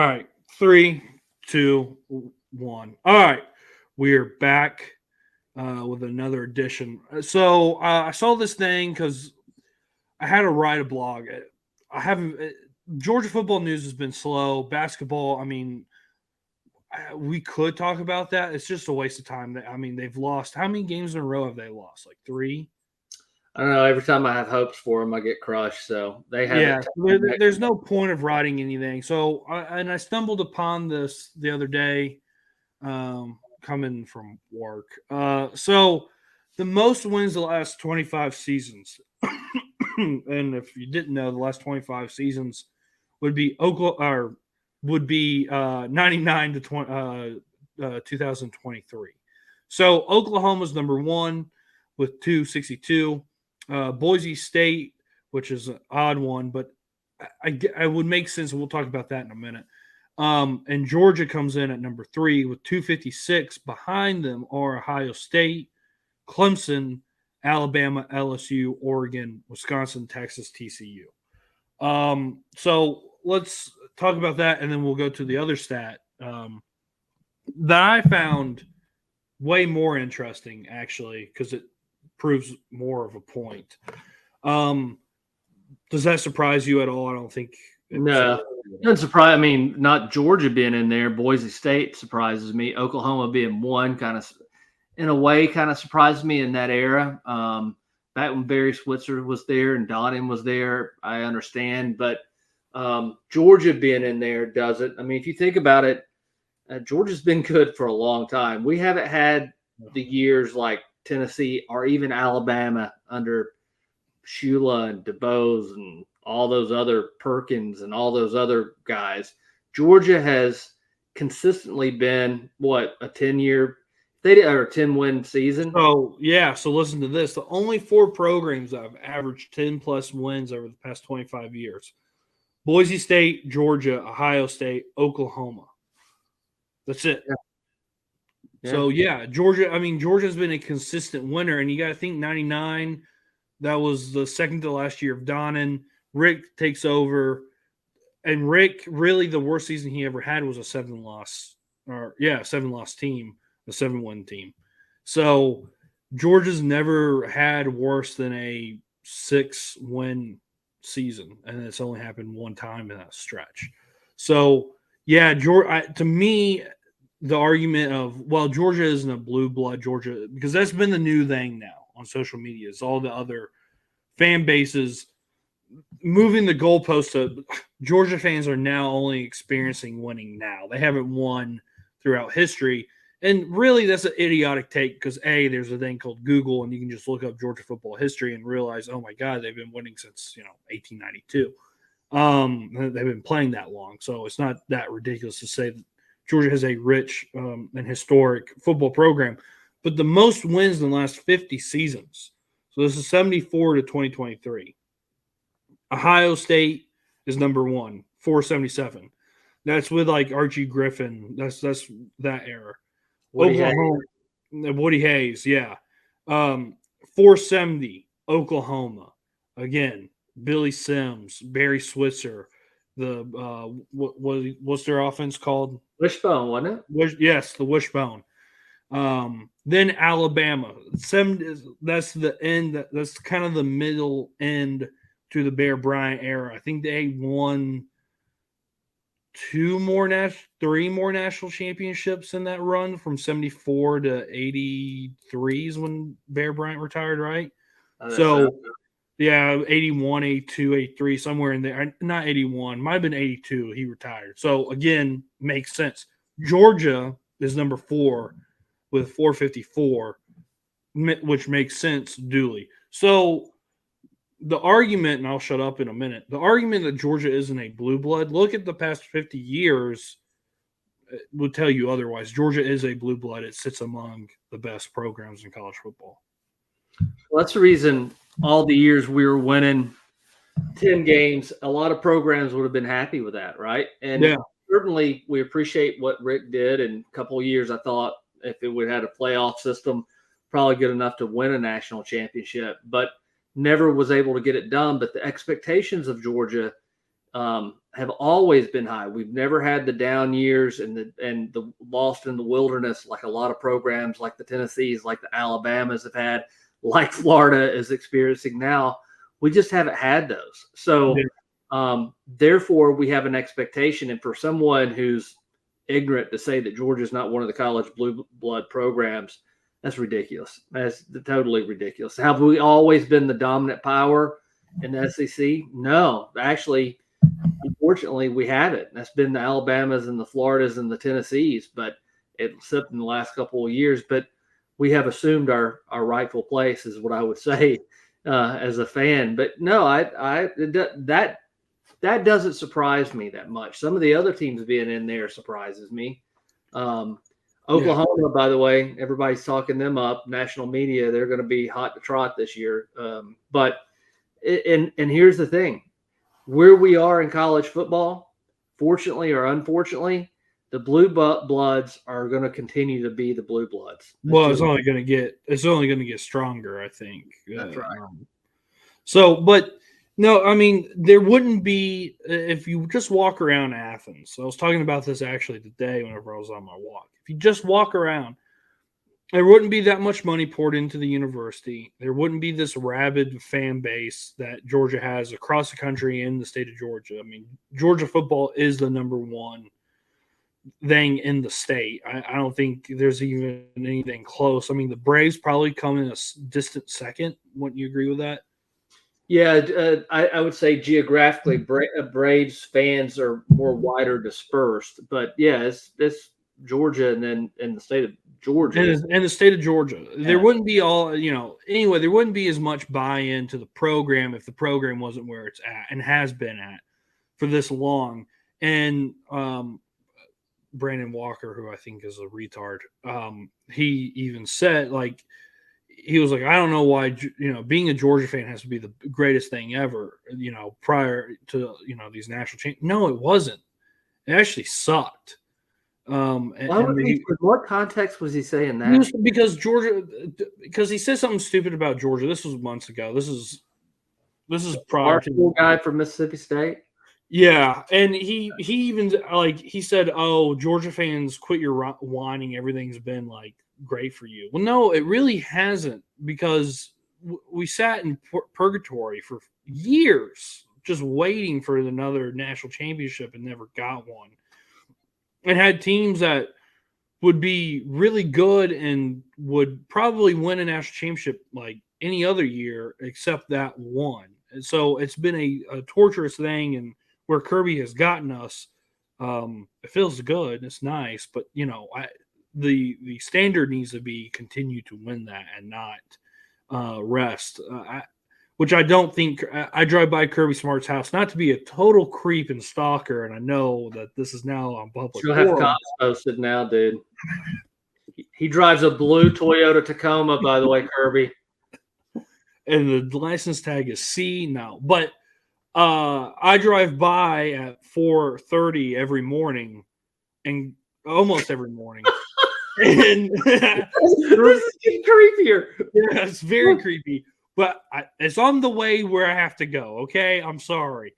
All right, 3, 2, 1. All right, we're back with another edition. So I saw this thing because I had to write a blog. I haven't. Georgia football news has been slow. Basketball. I mean, we could talk about that. It's just a waste of time. I mean, they've lost. How many games in a row have they lost? Like 3. I don't know. Every time I have hopes for them, I get crushed. So they haven't. Yeah, there's no point of writing anything. So, I stumbled upon this the other day, coming from work. So the most wins the last 25 seasons, and if you didn't know, the last 25 seasons would be Oklahoma, or would be 99 to 2023. So Oklahoma's number one with 262. Boise State, which is an odd one, but I would make sense. We'll talk about that in a minute. And Georgia comes in at number 3 with 256. Behind them are Ohio State, Clemson, Alabama, LSU, Oregon, Wisconsin, Texas, TCU. So let's talk about that, and then we'll go to the other stat that I found way more interesting, actually, because it proves more of a point. Does that surprise you at all? I don't think. No, doesn't surprise. I mean, not Georgia being in there. Boise State surprises me. Oklahoma being one kind of, in a way, kind of surprised me in that era. Back when Barry Switzer was there and Donnan was there, I understand. But Georgia being in there doesn't. I mean, if you think about it, Georgia's been good for a long time. We haven't had the years like Tennessee or even Alabama under Shula and DeBose and all those other Perkins and all those other guys. Georgia has consistently been a 10-year or 10-win season. Oh yeah, so listen to this. The only 4 programs that have averaged 10 plus wins over the past 25 years: Boise State, Georgia, Ohio State, Oklahoma. That's it. Yeah. So yeah, Georgia. I mean, Georgia's been a consistent winner, and you got to think 99. That was the second to last year of Donnan. Rick takes over, and Rick, really the worst season he ever had was a 7-loss team, a 7-win team. So Georgia's never had worse than a 6-win season, and it's only happened one time in that stretch. So yeah, to me, the argument of, well, Georgia isn't a blue blood Georgia, because that's been the new thing now on social media, is all the other fan bases moving the goalposts to Georgia fans are now only experiencing winning now. They haven't won throughout history. And really, that's an idiotic take because, A, there's a thing called Google, and you can just look up Georgia football history and realize, oh, my God, they've been winning since, 1892. They've been playing that long. So it's not that ridiculous to say that Georgia has a rich and historic football program. But the most wins in the last 50 seasons. So this is 74 to 2023. Ohio State is number 1, 477. That's with like Archie Griffin. That's that era. Woody Hayes, yeah. 470, Oklahoma. Again, Billy Sims, Barry Switzer. What's their offense called? Wishbone, wasn't it? Yes, the wishbone. Then Alabama. That's the end. That's kind of the middle end to the Bear Bryant era. I think they won 3 more national championships in that run from 74 to 83 is when Bear Bryant retired, right? So, yeah, 81, 82, 83, somewhere in there. Not 81, might have been 82. He retired. So, again, makes sense. Georgia is number 4 with 454, which makes sense duly. So, the argument, and I'll shut up in a minute, the argument that Georgia isn't a blue blood, look at the past 50 years, will tell you otherwise. Georgia is a blue blood. It sits among the best programs in college football. Well, that's the reason all the years we were winning 10 games, a lot of programs would have been happy with that, right? And certainly we appreciate what Rick did. In a couple of years, I thought if it would have had a playoff system, probably good enough to win a national championship. But never was able to get it done. But the expectations of Georgia have always been high. We've never had the down years and the lost in the wilderness like a lot of programs, like the Tennessees, like the Alabamas have had, like Florida is experiencing now. We just haven't had those. So therefore, we have an expectation. And for someone who's ignorant to say that Georgia is not one of the college blue blood programs, that's ridiculous. That's totally ridiculous. Have we always been the dominant power in the SEC? No, actually, unfortunately, we haven't. That's been the Alabamas and the Floridas and the Tennessees, but except in the last couple of years. But we have assumed our rightful place, is what I would say as a fan. But no, that doesn't surprise me that much. Some of the other teams being in there surprises me. Oklahoma, by the way, everybody's talking them up. National media, they're going to be hot to trot this year. But here's the thing. Where we are in college football, fortunately or unfortunately, the blue bloods are going to continue to be the blue bloods. It's only going to get stronger, I think. That's right. But no, I mean, there wouldn't be, if you just walk around Athens. I was talking about this actually today whenever I was on my walk. If you just walk around, there wouldn't be that much money poured into the university. There wouldn't be this rabid fan base that Georgia has across the country in the state of Georgia. I mean, Georgia football is the number one thing in the state. I don't think there's even anything close. I mean, the Braves probably come in a distant second. Wouldn't you agree with that? Yeah, I would say geographically, Braves fans are more wider dispersed. But yeah, it's Georgia and then in the state of Georgia. And the state of Georgia. Yeah. There wouldn't be anyway, there wouldn't be as much buy-in to the program if the program wasn't where it's at and has been at for this long. And Brandon Walker, who I think is a retard, he even said, like, he was like, I don't know why, being a Georgia fan has to be the greatest thing ever, prior to, these national changes. No, it wasn't. It actually sucked. What context was he saying that? Because he said something stupid about Georgia. This was months ago. This is prior to the guy from Mississippi State. Yeah, and he even he said, "Oh, Georgia fans, quit your whining. Everything's been like great for you." Well, no, it really hasn't, because we sat in purgatory for years just waiting for another national championship and never got one. And had teams that would be really good and would probably win a national championship like any other year except that one. And so it's been a torturous thing, and where Kirby has gotten us, it feels good. It's nice, but the standard needs to be continue to win that and not rest. Which I don't think. I drive by Kirby Smart's house, not to be a total creep and stalker, and I know that this is now on public. You'll have cops posted now, dude. He drives a blue Toyota Tacoma, by the way, Kirby. And the license tag is C now. But I drive by at 4:30 every morning, and almost every morning. And this is getting creepier. Yeah, it's very creepy. But it's on the way where I have to go. Okay, I'm sorry.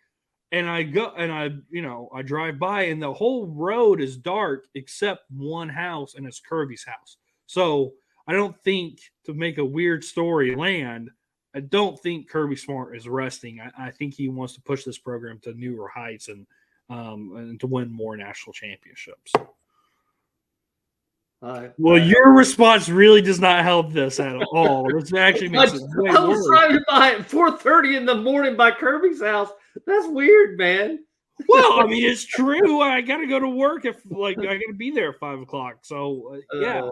And I go and I drive by, and the whole road is dark except one house, and it's Kirby's house. So I don't think, to make a weird story land, I don't think Kirby Smart is resting. I think he wants to push this program to newer heights and to win more national championships. Well, your response really does not help this at all. This actually makes it way worse. I was driving by at 4:30 in the morning by Kirby's house. That's weird, man. Well, I mean, it's true. I got to go to work I got to be there at 5 o'clock. So yeah,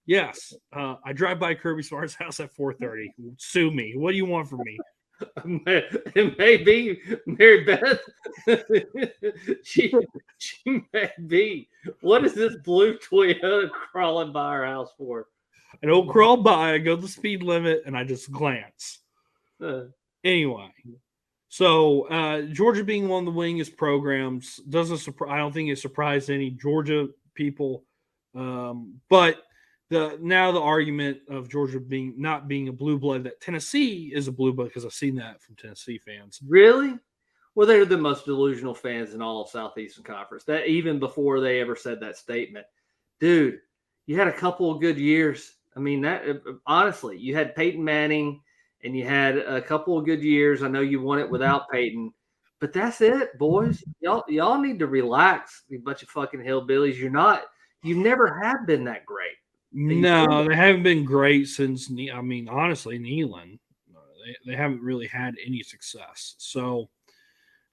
yes, I drive by Kirby Smart's house at 4:30. Sue me. What do you want from me? It may be Mary Beth. she may be. What is this blue Toyota crawling by our house for? I don't crawl by. I go the speed limit and I just glance. Anyway, so Georgia being one of the winningest programs doesn't surprise. I don't think it surprised any Georgia people. But the argument of Georgia not being a blue blood, that Tennessee is a blue blood, because I've seen that from Tennessee fans. Really? Well, they're the most delusional fans in all of Southeastern Conference. That even before they ever said that statement, dude, you had a couple of good years. I mean, that honestly, you had Peyton Manning, and you had a couple of good years. I know you won it without Peyton, but that's it, boys. Y'all need to relax. You bunch of fucking hillbillies. You never have been that great. No, they haven't been great since. I mean, honestly, Neyland. They haven't really had any success. So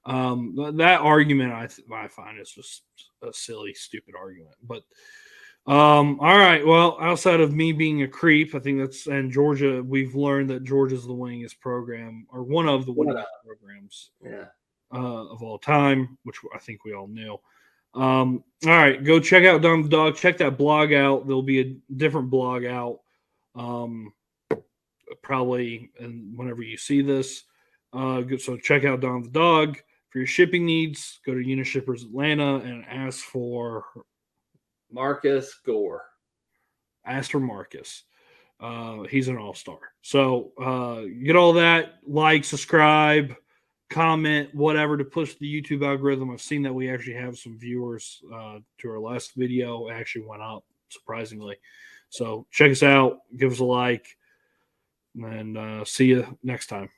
that argument I find is just a silly, stupid argument. But all right. Well, outside of me being a creep, I think and Georgia. We've learned that Georgia's the winningest program, or one of the winningest programs, of all time, which I think we all knew. All right, go check out Don the Dog. Check that blog out. There'll be a different blog out, probably, and whenever you see this. So check out Don the Dog for your shipping needs. Go to Unishippers Atlanta and ask for Marcus Gore. Ask for Marcus. He's an all-star. So get all that. Like, subscribe, comment, whatever to push the YouTube algorithm. I've seen that we actually have some viewers to our last video. It actually went up, surprisingly. So check us out. Give us a like. And see you next time.